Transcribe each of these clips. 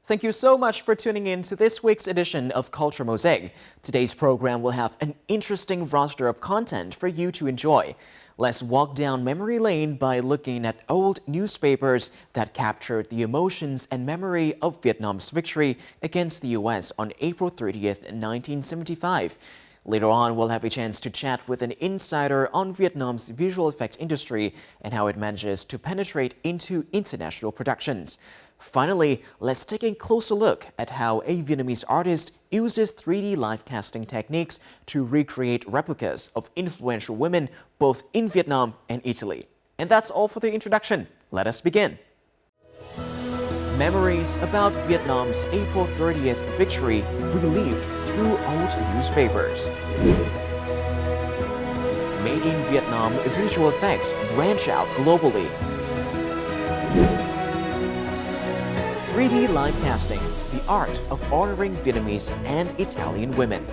Thank you so much for tuning in to this week's edition of Culture Mosaic. Today's program will have an interesting roster of content for you to enjoy. Let's walk down memory lane by looking at old newspapers that captured the emotions and memory of Vietnam's victory against the U.S. on April 30th, 1975. Later on, we'll have a chance to chat with an insider on Vietnam's visual effect industry and how it manages to penetrate into international productions. Finally, let's take a closer look at how a Vietnamese artist uses 3D live casting techniques to recreate replicas of influential women both in Vietnam and Italy. And that's all for the introduction. Let us begin. Memories about Vietnam's April 30th victory relived through old newspapers. Made in Vietnam visual effects branch out globally. 3D live casting, the art of honoring Vietnamese and Italian women.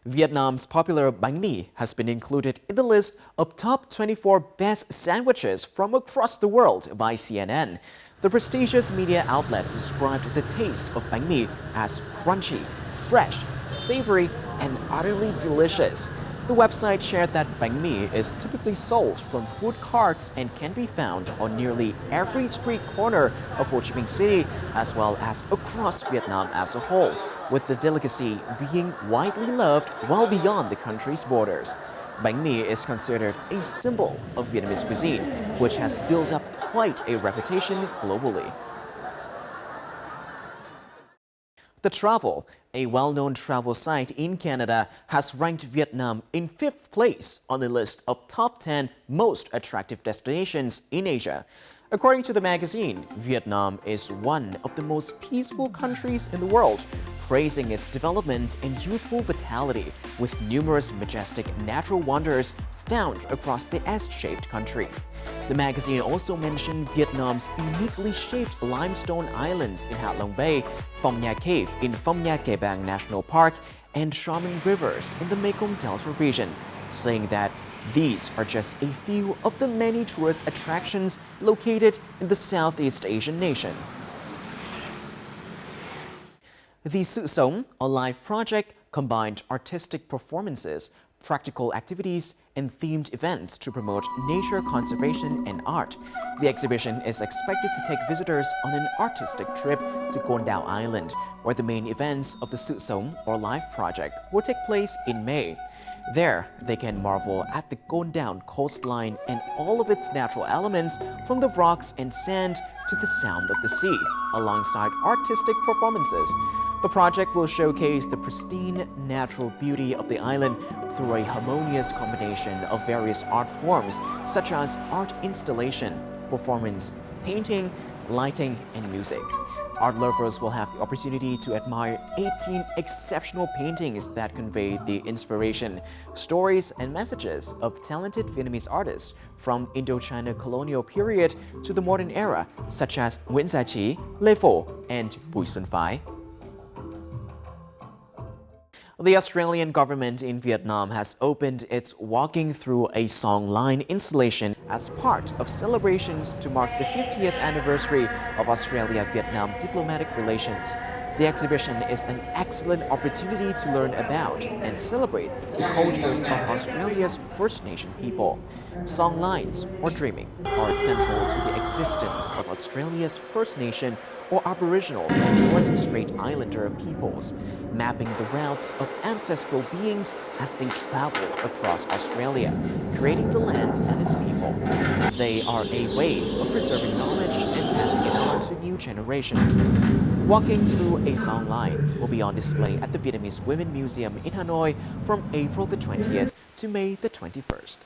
Vietnam's popular bánh mì has been included in the list of top 24 best sandwiches from across the world by CNN. The prestigious media outlet described the taste of bánh mì as crunchy, fresh, savory, and utterly delicious. The website shared that bánh mì is typically sold from food carts and can be found on nearly every street corner of Ho Chi Minh City, as well as across Vietnam as a whole, with the delicacy being widely loved well beyond the country's borders. Bánh mì is considered a symbol of Vietnamese cuisine, which has built up quite a reputation globally. The Travel, a well-known travel site in Canada, has ranked Vietnam in 5th place on the list of top 10 most attractive destinations in Asia. According to the magazine, Vietnam is one of the most peaceful countries in the world, praising its development and youthful vitality, with numerous majestic natural wonders found across the S-shaped country. The magazine also mentioned Vietnam's uniquely shaped limestone islands in Hạ Long Bay, Phong Nha Cave in Phong Nha Kẻ Bàng National Park, and charming rivers in the Mekong Delta region, saying that these are just a few of the many tourist attractions located in the Southeast Asian nation. The Sự Sống, a live project, combined artistic performances, practical activities, and themed events to promote nature conservation and art. The exhibition is expected to take visitors on an artistic trip to Con Dao Island, where the main events of the Sự Sống, or live project, will take place in May. There, they can marvel at the Con Dao coastline and all of its natural elements, from the rocks and sand to the sound of the sea, alongside artistic performances. The project will showcase the pristine natural beauty of the island through a harmonious combination of various art forms such as art installation, performance, painting, lighting, and music. Art lovers will have the opportunity to admire 18 exceptional paintings that convey the inspiration, stories, and messages of talented Vietnamese artists from Indochina colonial period to the modern era, such as Nguyễn Gia Trí, Lê Phổ, and Bùi Xuân Phái. The Australian government in Vietnam has opened its Walking Through a Song line installation as part of celebrations to mark the 50th anniversary of Australia-Vietnam diplomatic relations. The exhibition is an excellent opportunity to learn about and celebrate the cultures of Australia's First Nation people. Song lines, or dreaming, are central to the existence of Australia's First Nation or Aboriginal and Torres Strait Islander peoples, mapping the routes of ancestral beings as they travel across Australia, creating the land and its people. They are a way of preserving knowledge and passing it on to new generations. Walking Through a Song line will be on display at the Vietnamese Women Museum in Hanoi from April the 20th to May the 21st.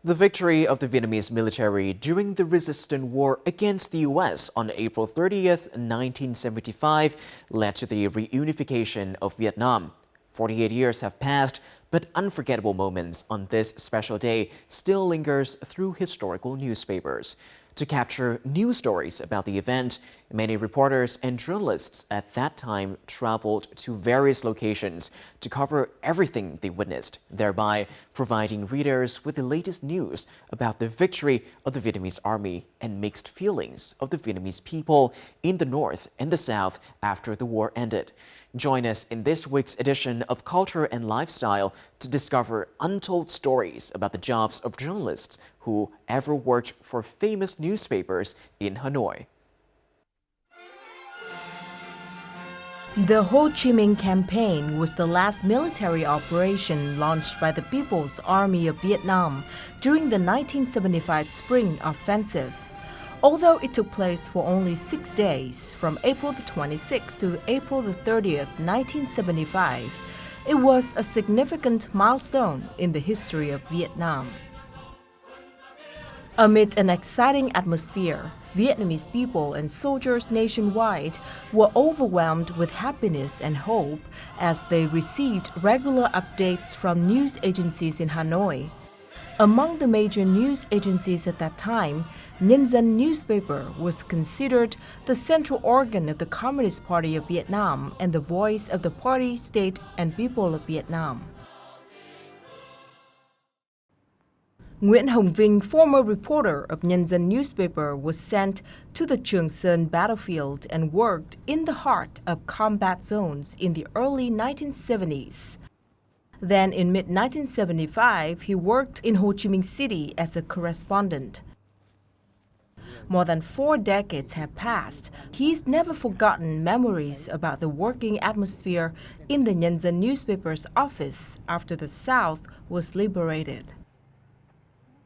The victory of the Vietnamese military during the resistance war against the U.S. on April 30th, 1975 led to the reunification of Vietnam. 48 years have passed, but unforgettable moments on this special day still lingers through historical newspapers. To capture news stories about the event, many reporters and journalists at that time traveled to various locations to cover everything they witnessed, thereby providing readers with the latest news about the victory of the Vietnamese army and mixed feelings of the Vietnamese people in the North and the South after the war ended. Join us in this week's edition of Culture and Lifestyle to discover untold stories about the jobs of journalists who ever worked for famous newspapers in Hanoi. The Ho Chi Minh Campaign was the last military operation launched by the People's Army of Vietnam during the 1975 Spring Offensive. Although it took place for only 6 days, from April the 26th to April the 30th, 1975, it was a significant milestone in the history of Vietnam. Amid an exciting atmosphere, Vietnamese people and soldiers nationwide were overwhelmed with happiness and hope as they received regular updates from news agencies in Hanoi. Among the major news agencies at that time, Nhân dân newspaper was considered the central organ of the Communist Party of Vietnam and the voice of the party, state, and people of Vietnam. Nguyễn Hồng Vinh, former reporter of Nhân dân newspaper, was sent to the Trường Sơn battlefield and worked in the heart of combat zones in the early 1970s. Then in mid-1975, he worked in Ho Chi Minh City as a correspondent. More than 4 decades have passed. He's never forgotten memories about the working atmosphere in the Nhân dân newspaper's office after the South was liberated.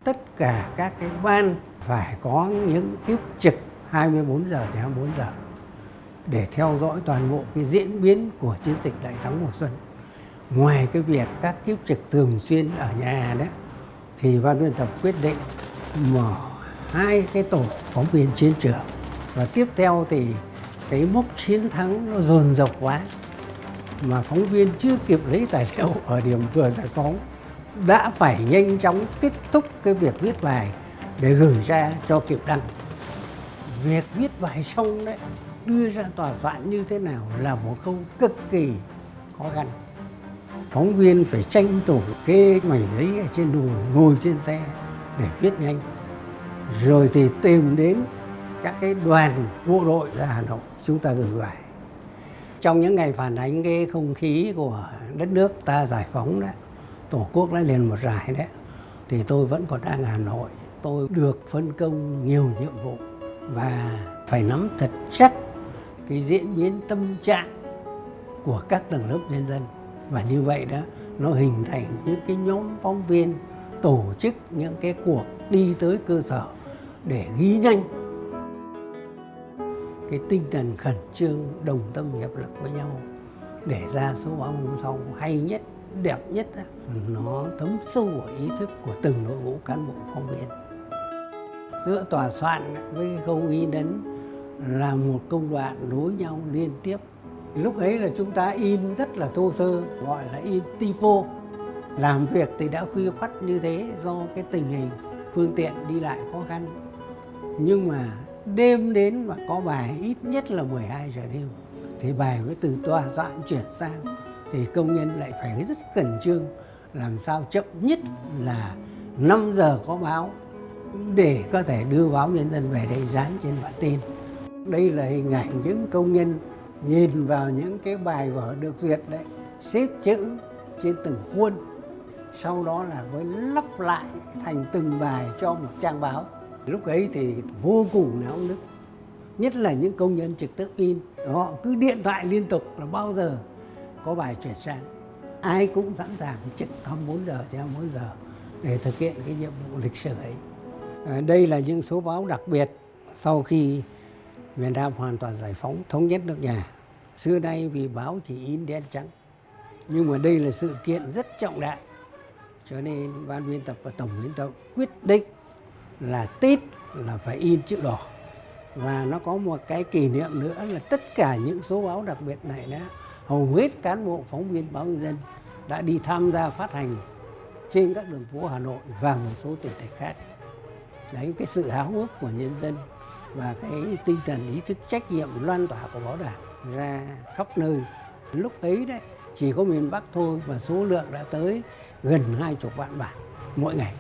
Tất cả các cái ban phải có những kiếp trực 24 giờ trên 24 giờ để theo dõi toàn bộ cái diễn biến của chiến dịch Đại thắng mùa xuân. Ngoài cái việc các kiếp trực thường xuyên ở nhà đấy, thì ban biên tập quyết định mở 2 cái tổ phóng viên chiến trường. Và tiếp theo thì cái mốc chiến thắng nó dồn dập quá, mà phóng viên chưa kịp lấy tài liệu ở điểm vừa giải phóng, đã phải nhanh chóng kết thúc cái việc viết bài để gửi ra cho kịp đăng. Việc viết bài xong đấy, đưa ra tòa soạn như thế nào là một khâu cực kỳ khó khăn. Phóng viên phải tranh thủ kê mảnh giấy ở trên đùi, ngồi trên xe để viết nhanh. Rồi thì tìm đến các cái đoàn bộ đội ra Hà Nội, chúng ta gửi bài. Trong những ngày phản ánh cái không khí của đất nước ta giải phóng đấy, Tổ quốc đã liền một giải đấy, thì tôi vẫn còn đang ở Hà Nội. Tôi được phân công nhiều nhiệm vụ và phải nắm thật chắc cái diễn biến tâm trạng của các tầng lớp nhân dân. Và như vậy đó, nó hình thành những cái nhóm phóng viên tổ chức những cái cuộc đi tới cơ sở để ghi nhanh cái tinh thần khẩn trương, đồng tâm hiệp lực với nhau để ra số báo hôm sau hay nhất, đẹp nhất đó, nó thấm sâu vào ý thức của từng đội ngũ cán bộ phóng viên. Giữa tòa soạn với khâu in ấn là một công đoạn nối nhau liên tiếp. Lúc ấy là chúng ta in rất là thô sơ, gọi là in typo. Làm việc thì đã khuya khoắt như thế do cái tình hình phương tiện đi lại khó khăn. Nhưng mà đêm đến mà có bài ít nhất là 12 giờ đêm, thì bài mới từ tòa soạn chuyển sang, thì công nhân lại phải rất khẩn trương, làm sao chậm nhất là 5 giờ có báo để có thể đưa báo Nhân dân về đây dán trên bản tin. Đây là hình ảnh những công nhân nhìn vào những cái bài vở được duyệt đấy, xếp chữ trên từng khuôn, sau đó là mới lắp lại thành từng bài cho một trang báo. Lúc ấy thì vô cùng náo nức, nhất là những công nhân trực tiếp in, họ cứ điện thoại liên tục là bao giờ có bài chuyển sang. Ai cũng sẵn sàng trực 24 giờ trên 24 giờ để thực hiện cái nhiệm vụ lịch sử ấy. Đây là những số báo đặc biệt sau khi Việt Nam hoàn toàn giải phóng, thống nhất nước nhà. Xưa nay vì báo chỉ in đen trắng, nhưng mà đây là sự kiện rất trọng đại, cho nên ban biên tập và tổng biên tập quyết định là Tết là phải in chữ đỏ. Và nó có một cái kỷ niệm nữa là tất cả những số báo đặc biệt này đó, hầu hết cán bộ phóng viên báo Nhân dân đã đi tham gia phát hành trên các đường phố Hà Nội và một số tỉnh thành khác. Đấy, cái sự háo hức của nhân dân và cái tinh thần ý thức trách nhiệm loan tỏa của báo đảng ra khắp nơi. Lúc ấy đấy chỉ có miền Bắc thôi và số lượng đã tới gần 20 vạn bản mỗi ngày.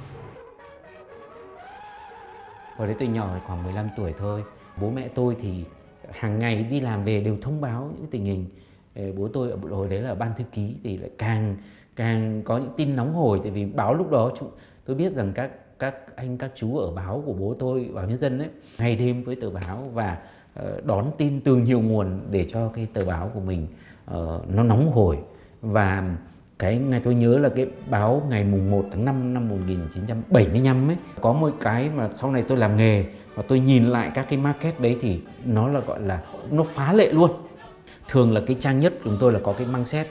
Hồi đấy tôi nhỏ khoảng 15 tuổi thôi. Bố mẹ tôi thì hàng ngày đi làm về đều thông báo những tình hình. Bố tôi hồi đấy là ban thư ký thì lại càng có những tin nóng hổi, tại vì báo lúc đó tôi biết rằng các anh các chú ở báo của bố tôi, báo Nhân dân ấy, ngày đêm với tờ báo và đón tin từ nhiều nguồn để cho cái tờ báo của mình nó nóng hổi. Và cái ngày tôi nhớ là cái báo ngày mùng 1 tháng 5 năm 1975 ấy, có một cái mà sau này tôi làm nghề và tôi nhìn lại các cái market đấy thì nó là gọi là nó phá lệ luôn. Thường là cái trang nhất của chúng tôi là có cái mang xét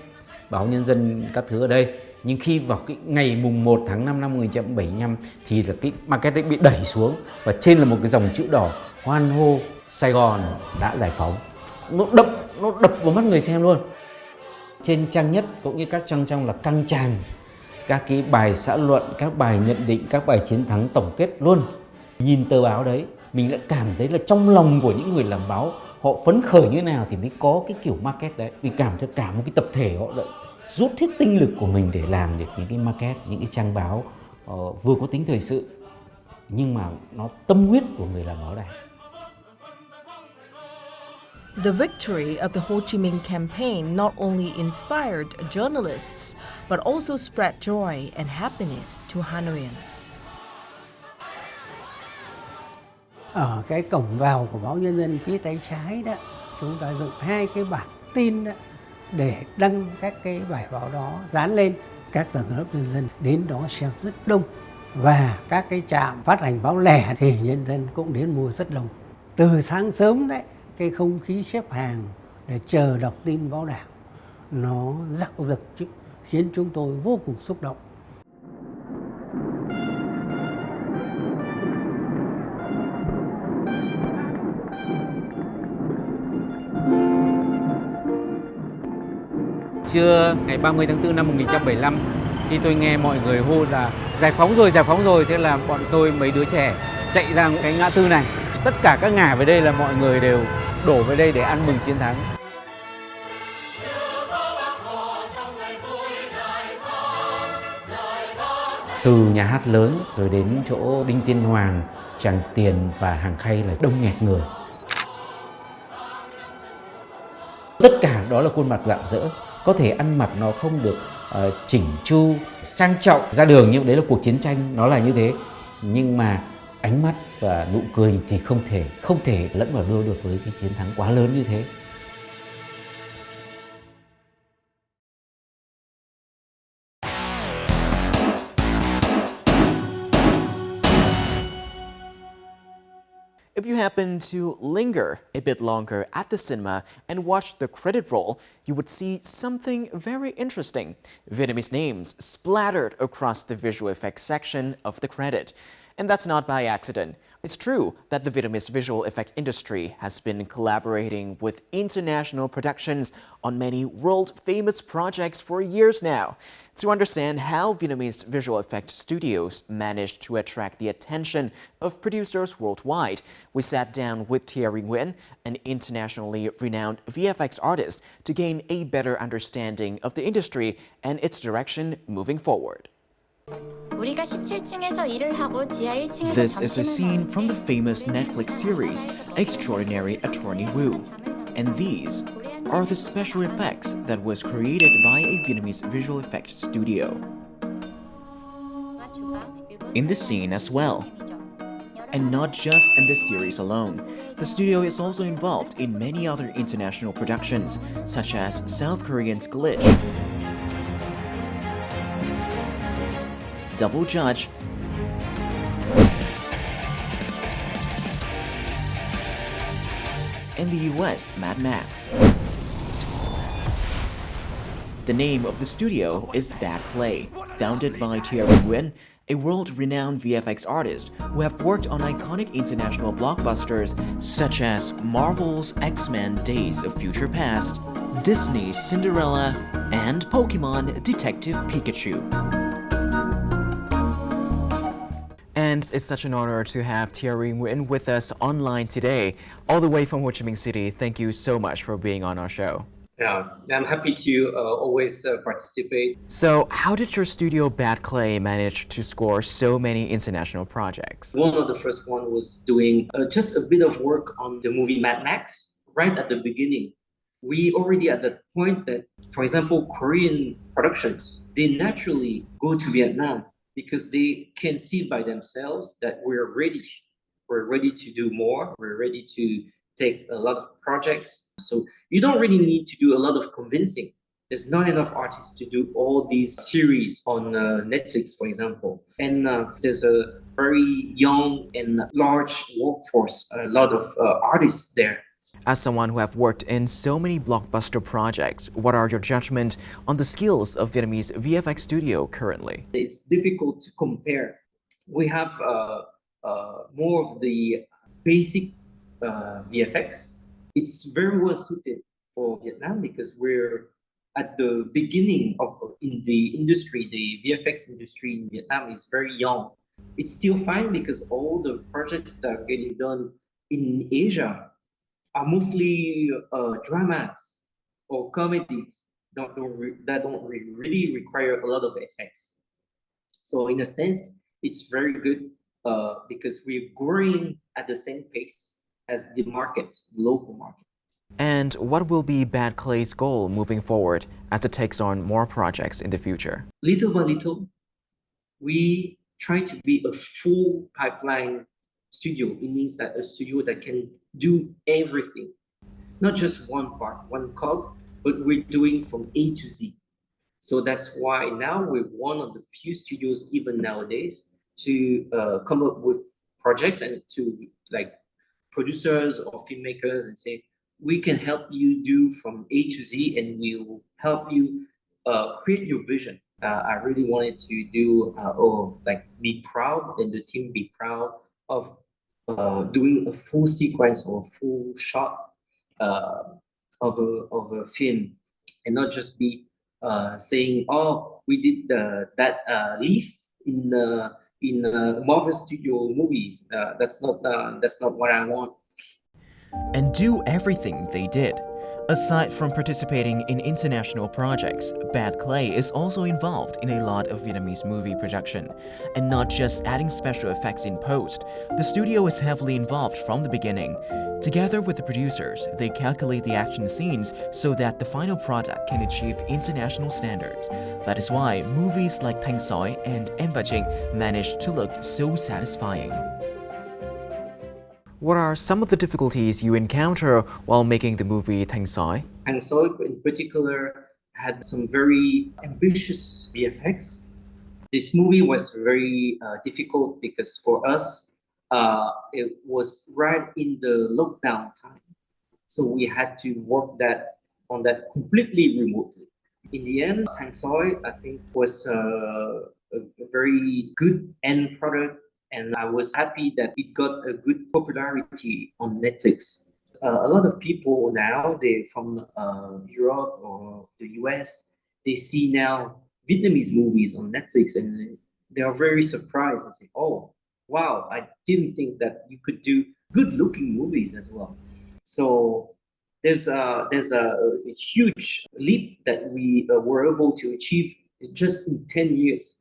báo Nhân dân các thứ ở đây, nhưng khi vào cái ngày mùng 1 tháng 5 năm 1975 thì là cái market đấy bị đẩy xuống và trên là một cái dòng chữ đỏ hoan hô Sài Gòn đã giải phóng. Nó đập vào mắt người xem luôn. Trên trang nhất cũng như các trang trong là căng tràn các cái bài xã luận, các bài nhận định, các bài chiến thắng tổng kết luôn. Nhìn tờ báo đấy mình lại cảm thấy là trong lòng của những người làm báo họ phấn khởi như nào thì mới có cái kiểu market đấy. Vì cảm thấy cả một cái tập thể họ lại rút hết tinh lực của mình để làm được những cái market, những cái trang báo vừa có tính thời sự nhưng mà nó tâm huyết của người làm báo đảng. The victory of the Ho Chi Minh campaign not only inspired journalists, but also spread joy and happiness to Hanoians. Ở cái cổng vào của báo Nhân dân phía tay trái đó, chúng ta dựng 2 cái bảng tin đó để đăng các cái bài báo đó dán lên. Các tầng lớp nhân dân đến đó xem rất đông. Và các cái trạm phát hành báo lẻ thì nhân dân cũng đến mua rất đông. Từ sáng sớm đấy, cái không khí xếp hàng để chờ đọc tin báo đảng nó rạo rực khiến chúng tôi vô cùng xúc động. Trưa ngày 30 tháng 4 năm 1975, khi tôi nghe mọi người hô là giải phóng rồi, thế là bọn tôi mấy đứa trẻ chạy ra cái ngã tư này. Tất cả các ngả về đây là mọi người đều đổ về đây để ăn mừng chiến thắng. Từ nhà hát lớn rồi đến chỗ Đinh Tiên Hoàng, Tràng Tiền và Hàng Khay là đông nghẹt người. Tất cả đó là khuôn mặt rạng rỡ. Có thể ăn mặc nó không được chỉnh chu, sang trọng ra đường, nhưng đấy là cuộc chiến tranh, nó là như thế. Nhưng mà ánh mắt và nụ cười thì không thể lẫn vào đâu được với cái chiến thắng quá lớn như thế. If you happen to linger a bit longer at the cinema and watch the credit roll, you would see something very interesting. Vietnamese names splattered across the visual effects section of the credit. And that's not by accident. It's true that the Vietnamese visual effect industry has been collaborating with international productions on many world-famous projects for years now. To understand how Vietnamese visual effects studios managed to attract the attention of producers worldwide, we sat down with Thierry Nguyễn, an internationally renowned VFX artist, to gain a better understanding of the industry and its direction moving forward. 우리가 17층에서 일을 하고 지하 1층에서 This is a 점심을 scene 먹는데 from the famous Netflix series Extraordinary Attorney Woo. And these are the special effects that was created by a Vietnamese visual effects studio. In the scene as well. And not just in this series alone. The studio is also involved in many other international productions, such as South Korean's Glitch, Double Judge, and the US Mad Max. The name of the studio is Bad Play, founded by Thierry Nguyễn, a world-renowned VFX artist who have worked on iconic international blockbusters such as Marvel's X-Men Days of Future Past, Disney's Cinderella, and Pokemon Detective Pikachu. And it's such an honor to have Thierry Nguyen with us online today, all the way from Ho Chi Minh City. Thank you so much for being on our show. Yeah, I'm happy to always participate. So, how did your studio Bad Clay manage to score so many international projects? One of the first one was doing just a bit of work on the movie Mad Max right at the beginning. We already at that point that, for example, Korean productions, they naturally go to Vietnam because they can see by themselves that we're ready. We're ready to do more. We're ready to take a lot of projects. So you don't really need to do a lot of convincing. There's not enough artists to do all these series on Netflix, for example. And there's a very young and large workforce, a lot of artists there. As someone who have worked in so many blockbuster projects, what are your judgment on the skills of Vietnamese VFX studio currently? It's difficult to compare. We have more of the basic VFX. It's very well suited for Vietnam because we're at the beginning of in the industry. The VFX industry in Vietnam is very young. It's still fine because all the projects that are getting done in Asia are mostly dramas or comedies that don't really require a lot of effects. So in a sense, it's very good because we're growing at the same pace as the market, the local market. And what will be Bad Clay's goal moving forward as it takes on more projects in the future? Little by little, we try to be a full pipeline studio. It means that a studio that can do everything, not just one part, one cog, but we're doing from A to Z. So that's why now we're one of the few studios, even nowadays, to come up with projects and to like producers or filmmakers and say, we can help you do from A to Z and we'll help you create your vision. I really wanted to do be proud and the team be proud of doing a full sequence or full shot of a film and not just be saying, oh, we did that leaf in Marvel Studio movies. That's not what I want. And do everything they did. Aside from participating in international projects, Bad Clay is also involved in a lot of Vietnamese movie production. And not just adding special effects in post, the studio is heavily involved from the beginning. Together with the producers, they calculate the action scenes so that the final product can achieve international standards. That is why movies like Thanh Sói and Em và Trinh managed to look so satisfying. What are some of the difficulties you encounter while making the movie Thanh Sói? Thanh Sói in particular had some very ambitious VFX. This movie was very difficult because for us, it was right in the lockdown time. So we had to work on that completely remotely. In the end, Thanh Sói, I think, was a very good end product. And I was happy that it got a good popularity on Netflix. A lot of people now, they're from Europe or the US, they see now Vietnamese movies on Netflix and they are very surprised and say, oh, wow, I didn't think that you could do good looking movies as well. So there's a huge leap that we were able to achieve just in 10 years.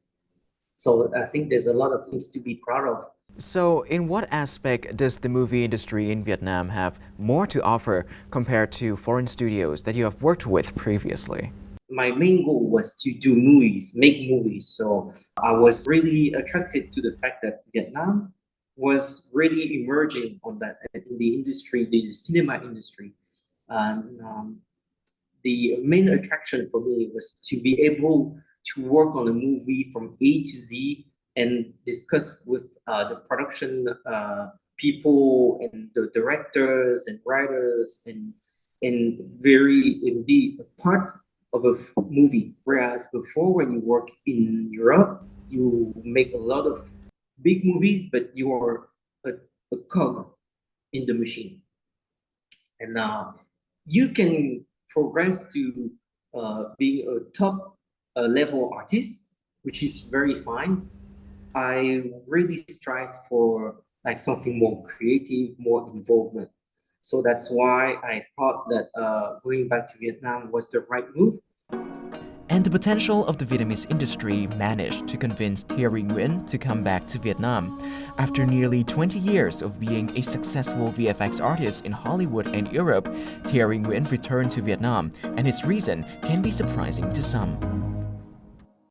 So I think there's a lot of things to be proud of. So in what aspect does the movie industry in Vietnam have more to offer compared to foreign studios that you have worked with previously? My main goal was to do movies, make movies. So I was really attracted to the fact that Vietnam was really emerging on that in the industry, the cinema industry. And the main attraction for me was to be able to work on a movie from A to Z and discuss with the production people and the directors and writers and be a part of a movie. Whereas before, when you work in Europe, you make a lot of big movies, but you are a cog in the machine. And you can progress to being a top level artist, which is very fine. I really strive for like something more creative, more involvement. So that's why I thought that going back to Vietnam was the right move. And the potential of the Vietnamese industry managed to convince Thierry Nguyen to come back to Vietnam. After nearly 20 years of being a successful VFX artist in Hollywood and Europe, Thierry Nguyen returned to Vietnam, and his reason can be surprising to some.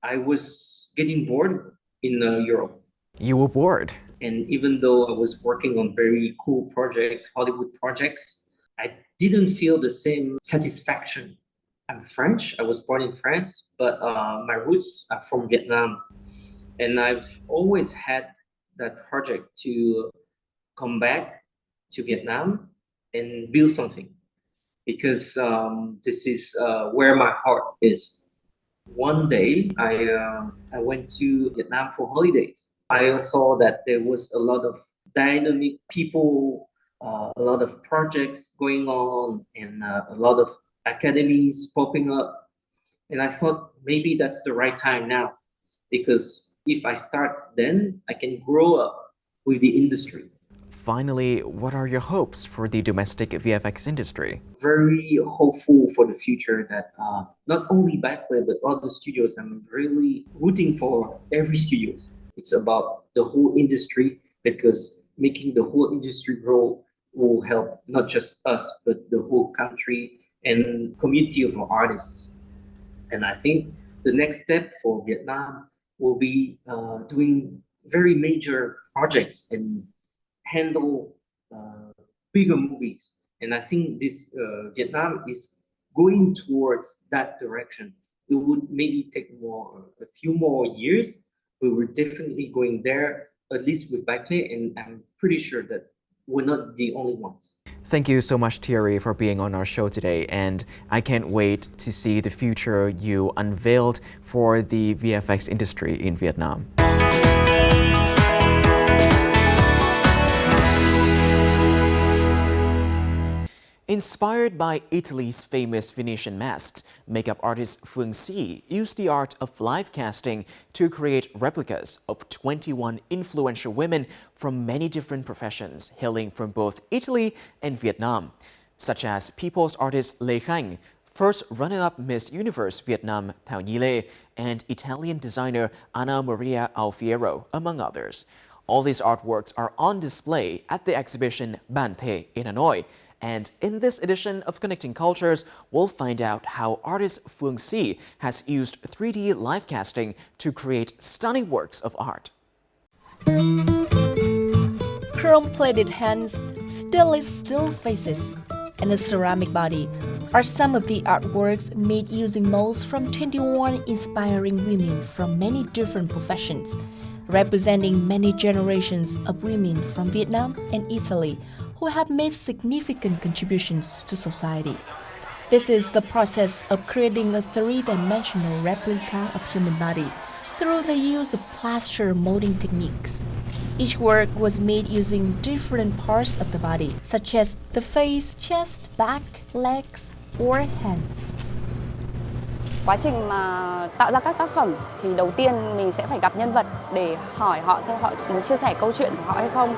I was getting bored in Europe. You were bored? And even though I was working on very cool projects, Hollywood projects, I didn't feel the same satisfaction. I'm French, I was born in France, but my roots are from Vietnam. And I've always had that project to come back to Vietnam and build something. Because this is where my heart is. One day, I went to Vietnam for holidays. I saw that there was a lot of dynamic people, a lot of projects going on, and a lot of academies popping up. And I thought maybe that's the right time now, because if I start then, I can grow up with the industry. Finally, what are your hopes for the domestic VFX industry? Very hopeful for the future that not only Backplay, but other studios, I'm really rooting for every studio. It's about the whole industry, because making the whole industry grow will help not just us, but the whole country and community of artists. And I think the next step for Vietnam will be doing very major projects and handle bigger movies. And I think this Vietnam is going towards that direction. It would maybe take a few more years, but we're definitely going there, at least with Backplay, and I'm pretty sure that we're not the only ones. Thank you so much, Thierry, for being on our show today, and I can't wait to see the future you unveiled for the VFX industry in Vietnam. Inspired by Italy's famous Venetian masks, makeup artist Phương Xi used the art of live casting to create replicas of 21 influential women from many different professions hailing from both Italy and Vietnam, such as people's artist Lê Khanh, first runner-up Miss Universe Vietnam Thảo Nhi Lê, and Italian designer Anna Maria Alfiero, among others. All these artworks are on display at the exhibition Bản Thể in Hanoi. And in this edition of Connecting Cultures, we'll find out how artist Phương Xi has used 3D live casting to create stunning works of art. Chrome-plated hands, stainless steel faces, and a ceramic body are some of the artworks made using molds from 21 inspiring women from many different professions, representing many generations of women from Vietnam and Italy who have made significant contributions to society. This is the process of creating a three-dimensional replica of human body through the use of plaster molding techniques. Each work was made using different parts of the body, such as the face, chest, back, legs, or hands. Quá trình mà tạo ra các tác phẩm thì đầu tiên mình sẽ phải gặp nhân vật để hỏi họ xem họ muốn chia sẻ câu chuyện của họ hay không.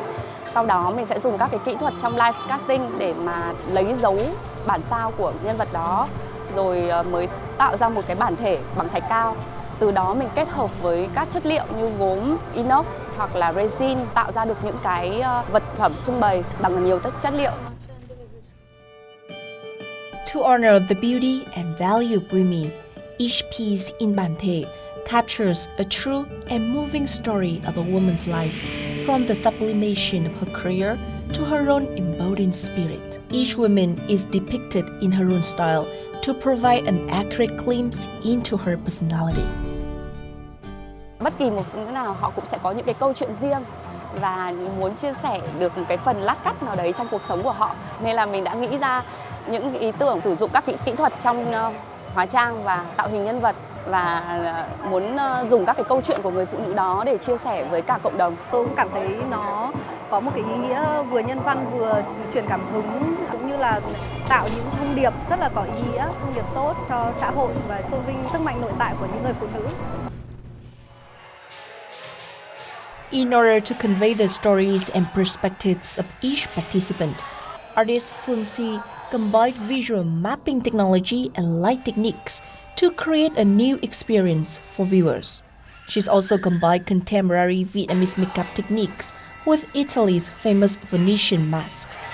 Sau đó mình sẽ dùng các cái kỹ thuật trong live casting để mà lấy dấu bản sao của nhân vật đó, rồi mới tạo ra một cái bản thể bằng thạch cao. Từ đó mình kết hợp với các chất liệu như gốm, inox hoặc là resin tạo ra được những cái vật phẩm trưng bày bằng nhiều chất liệu. To honor the beauty and value of women, each piece in Bản Thể captures a true and moving story of a woman's life, from the sublimation of her career to her own embodied spirit. Each woman is depicted in her own style to provide an accurate glimpse into her personality. Bất kỳ một phụ nữ nào họ cũng sẽ có những cái câu chuyện riêng và muốn chia sẻ được một cái phần lát cắt nào đấy trong cuộc sống của họ. Nên là mình đã nghĩ ra những ý tưởng sử dụng các kỹ thuật trong hóa trang và tạo hình nhân vật, và muốn dùng các cái câu chuyện của người phụ nữ đó để chia sẻ với cả cộng đồng. Tôi cũng cảm thấy nó có một cái ý nghĩa vừa nhân văn vừa truyền cảm hứng, cũng như là tạo những thông điệp rất là có ý nghĩa, thông điệp tốt cho xã hội và tôn vinh sức mạnh nội tại của những người phụ nữ. In order to convey the stories and perspectives of each participant, artist Phương Si combined visual mapping technology and light techniques to create a new experience for viewers. She's also combined contemporary Vietnamese makeup techniques with Italy's famous Venetian masks.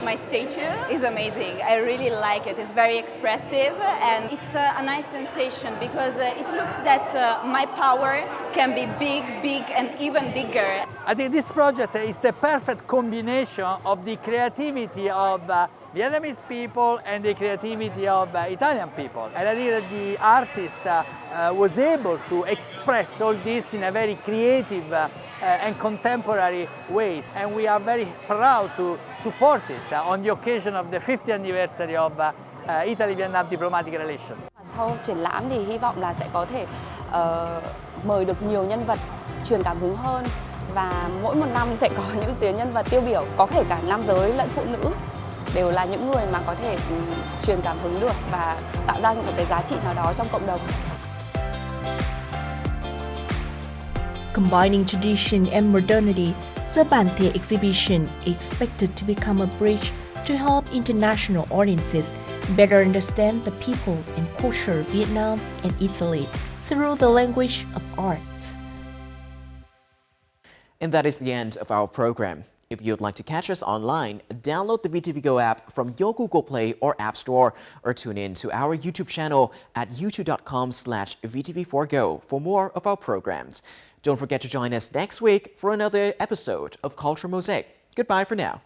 My statue is amazing. I really like it. It's very expressive and it's a nice sensation because it looks that my power can be big and even bigger. I think this project is the perfect combination of the creativity of Vietnamese people and the creativity of Italian people. And I think that the artist was able to express all this in a very creative and contemporary ways. And we are very proud to support it on the occasion of the 50th anniversary of Italy-Vietnam diplomatic relations. Sau triển lãm thì hy vọng là sẽ có thể mời được nhiều nhân vật truyền cảm hứng hơn, và mỗi một năm sẽ có những tuyến nhân vật tiêu biểu, có thể cả nam giới lẫn phụ nữ, đều là những người mà có thể truyền cảm hứng được và tạo ra một cái giá trị nào đó trong cộng đồng. Combining tradition and modernity, the Bản Thể exhibition is expected to become a bridge to help international audiences better understand the people and culture of Vietnam and Italy through the language of art. And that is the end of our program. If you'd like to catch us online, download the VTV Go app from your Google Play or App Store, or tune in to our YouTube channel at youtube.com/VTV4Go for more of our programs. Don't forget to join us next week for another episode of Culture Mosaic. Goodbye for now.